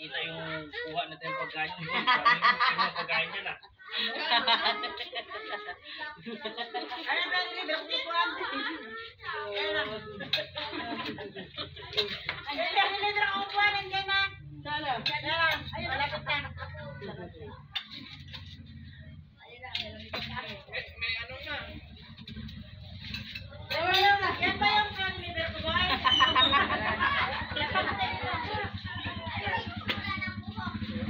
makikita yung kuha natin yung pagkain doon. Yung pagkain niya na. Ano ba yung libre ko kuhan? Ayun yung libre ko kuhan. Nandiyan na. Sala. Ayun, malapit na. May ano na. Yan ba yung libre ko kuhan?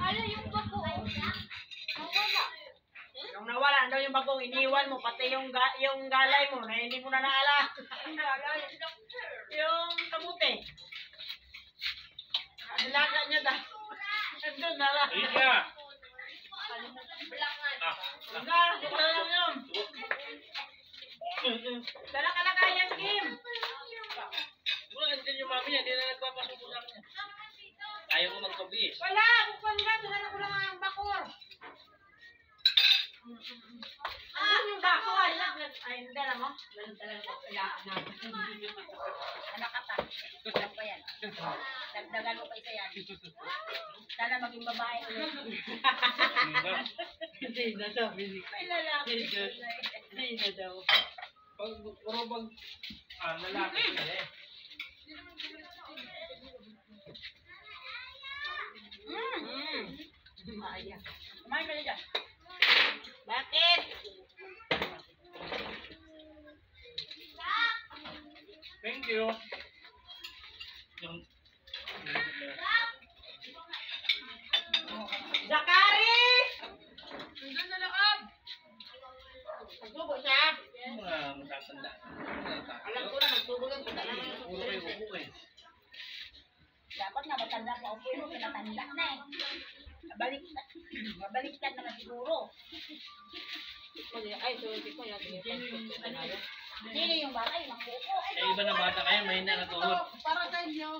Ano yung bago? Nawala. Nung nawala daw yung bagong iniwan mo, pati yung galay mo na hindi mo na naala. Yung kamuti. Alaga niya daw. Nandun na lang. Iya. Ito lang yun. Dala kalagayan, Kim. Wala din yung mami niya, hindi na nagpapasuko sa kanya. Ayaw mo magpabis. Wala, bukwan nga. Dala ko lang ang bakor. Yung bakor. Ay, dala mo? Meron talaga ko. Anak ka ta. Alam pa yan. Dagdagan mo pa isa yan. Sana maging babae ulit. Hindi na daw. May lalaki. Hindi na daw. Puro bang lalaki ka eh. Kumain ka na dyan. Bakit? Thank you. Yung Zakari! Nandun sa loob. Magsubo siya. mga matatanda. Alam ko na magsubo lang. Puro kayo upo eh. Dapat nga matanda pa o pero pinatanda na eh. Mabaliktad naman siguro. Ay, sorry ko yan. Sino yung bata? Yung mangkuko. Eh, iba na bata kayo, may na natuhod. Para sa inyo.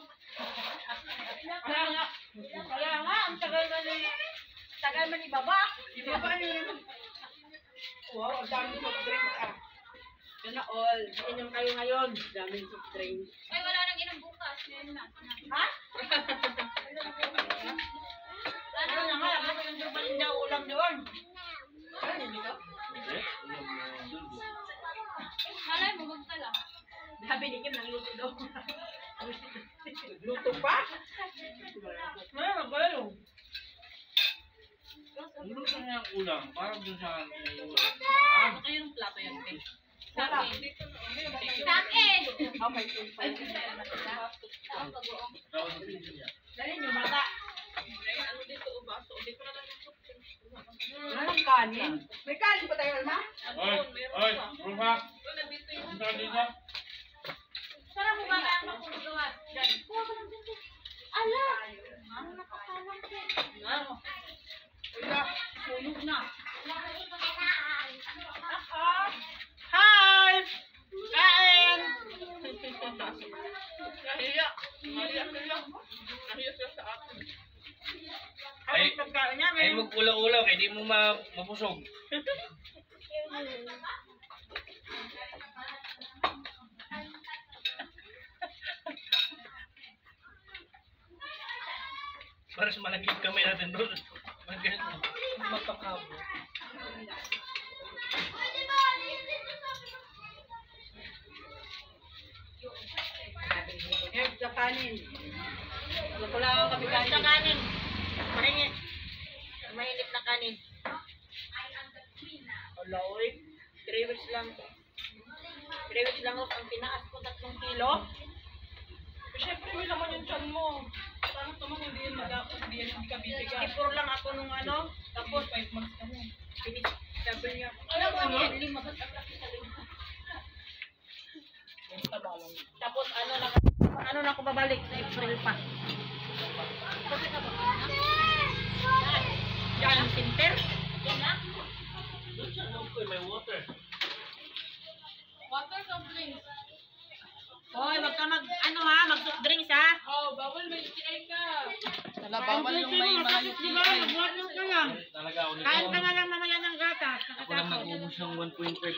Kaya nga, ang tagal na ni... Tagal man ibaba. Ibaba niyo. Wow, ang daming soft drinks ah. Sana all. Inom kayo ngayon. Daming soft drinks. Ay, wala nang inom bukas. Ngayon na. Ha? Ano na nga, ano yung dumaling na ulam doon? Ano yun dito? Malay mo, magtala. Sabi ni Kim, nangluto daw. Luto pa? Ano, magaling. Luto niya ang ulam, parang dun sa Ito yung plato yan. Sa akin. Sa akin! Okay, Ay, dali niyo, bata. ano dito, baso. Dito na lang yung Walang kanin. May kanin ba tayo, Alma? Oy, Rufa! Dito, dito. Sarap mo ba ang makulagawa? Diyan. Ala! Ano nakakalang ko? Ano? Wala. Sunog na. Hi! Kain! Nahiya. Nahiya sila. Nahiya sila sa akin. Ay, pagkain niya, Ay, mag-ulaw-ulaw, kaya di mo mapusog. Para sa malagig kamay natin doon. Magpakabo. Herb sa kanin. Wala ko lang ang kami kanin. Sa kanin. Mahingi. Mahinip na kanin. Wala, oy. 3 weeks lang. 3 weeks lang ang tinaas ko 3 kilo. Siyempre, may laman yung tiyan mo. Parang tumang hindi yan mag-apos, hindi ka bibigyan. 54 lang ako nung ano. Tapos, 5 months ka mo. sabi niya, Alam mo, ano? tapos ano na ako babalik sa April pa. Yan ang center. Yan na. May water. Water soft drinks. Hoy, wag ka mag-soft drinks ha. Oh, bawal may UTI ka. Wala, bawal yung may mga UTI. Mag-water ka lang. Talaga, ulit Kain ka na lang mamaya ng gatas. ako lang nag-ubos ng 1.5